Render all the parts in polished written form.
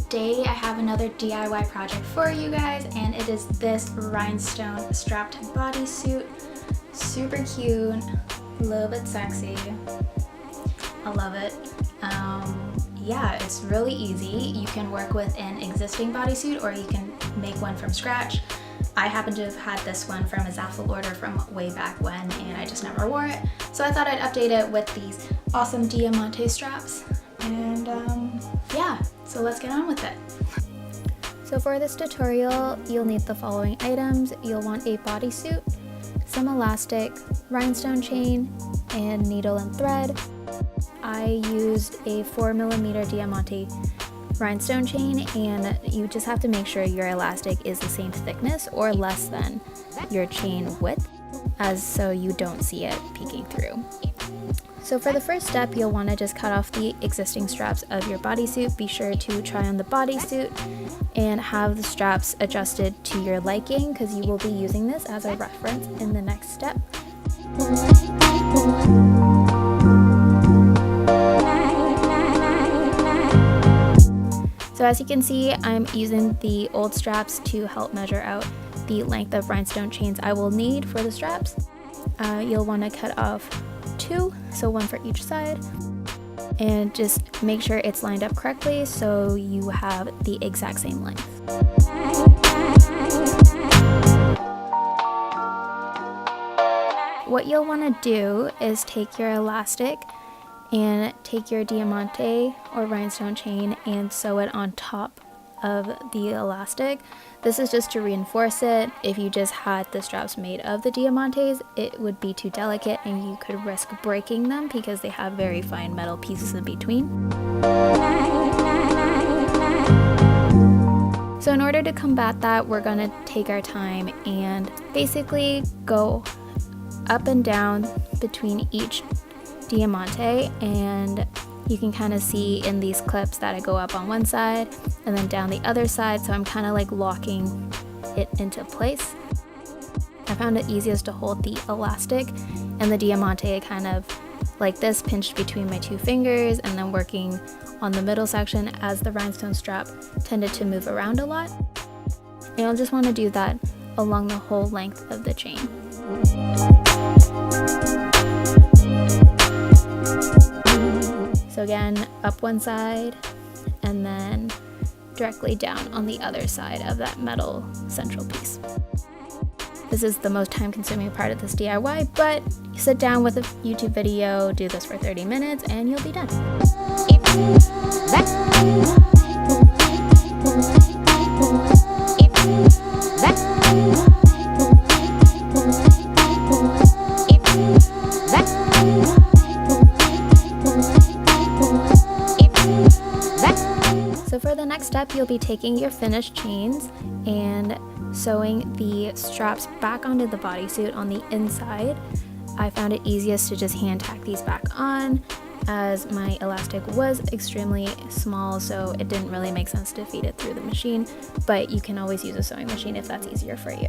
today I have another DIY project for you guys, and it is this rhinestone strapped bodysuit. Super cute, a little bit sexy. I love it. Yeah, it's really easy. You can work with an existing bodysuit or you can make one from scratch. I happen to have had this one from a Zaful order from way back when, and I just never wore it. So I thought I'd update it with these awesome Diamante straps. And yeah, so let's get on with it. So for this tutorial, you'll need the following items. You'll want a bodysuit, some elastic, rhinestone chain, and needle and thread. I used a 4mm Diamante rhinestone chain, and you just have to make sure your elastic is the same thickness or less than your chain width, as so you don't see it peeking through. So for the first step, you'll want to just cut off the existing straps of your bodysuit. Be sure to try on the bodysuit and have the straps adjusted to your liking, because you will be using this as a reference in the next step. So as you can see, I'm using the old straps to help measure out the length of rhinestone chains I will need for the straps. You'll want to cut off 2, so 1 for each side, and just make sure it's lined up correctly so you have the exact same length. What you'll want to do is take your elastic and take your Diamante or rhinestone chain and sew it on top of the elastic. This is just to reinforce it. If you just had the straps made of the Diamantes, it would be too delicate and you could risk breaking them because they have very fine metal pieces in between. So in order to combat that, we're going to take our time and basically go up and down between each Diamante, and you can kind of see in these clips that I go up on one side and then down the other side, so I'm kind of like locking it into place. I found it easiest to hold the elastic and the Diamante kind of like this, pinched between my 2 fingers, and then working on the middle section as the rhinestone strap tended to move around a lot. And you'll just want to do that along the whole length of the chain. So again, up one side and then directly down on the other side of that metal central piece. This is the most time-consuming part of this DIY, but you sit down with a YouTube video, do this for 30 minutes, and you'll be done. So for the next step, you'll be taking your finished chains and sewing the straps back onto the bodysuit on the inside. I found it easiest to just hand tack these back on, as my elastic was extremely small, so it didn't really make sense to feed it through the machine, but you can always use a sewing machine if that's easier for you.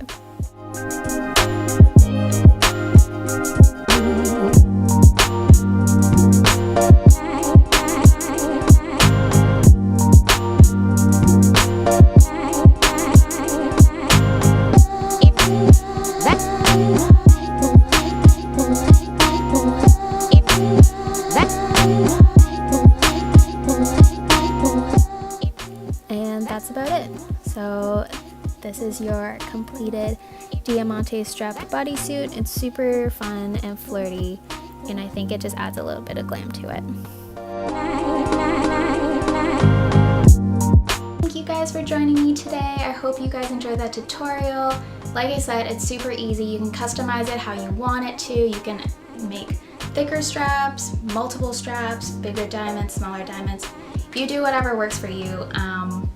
That's about it. So this is your completed Diamante strapped bodysuit. It's super fun and flirty, and I think it just adds a little bit of glam to it. Thank you guys for joining me today. I hope you guys enjoyed that tutorial. Like I said, it's super easy. You can customize it how you want it to. You can make thicker straps, multiple straps, bigger diamonds, smaller diamonds. You do whatever works for you,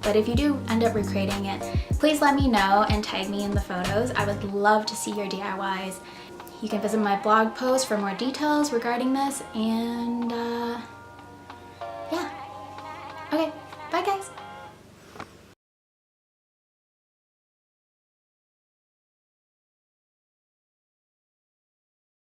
but if you do end up recreating it, please let me know and tag me in the photos. I would love to see your DIYs. You can visit my blog post for more details regarding this, and yeah. Okay, bye guys!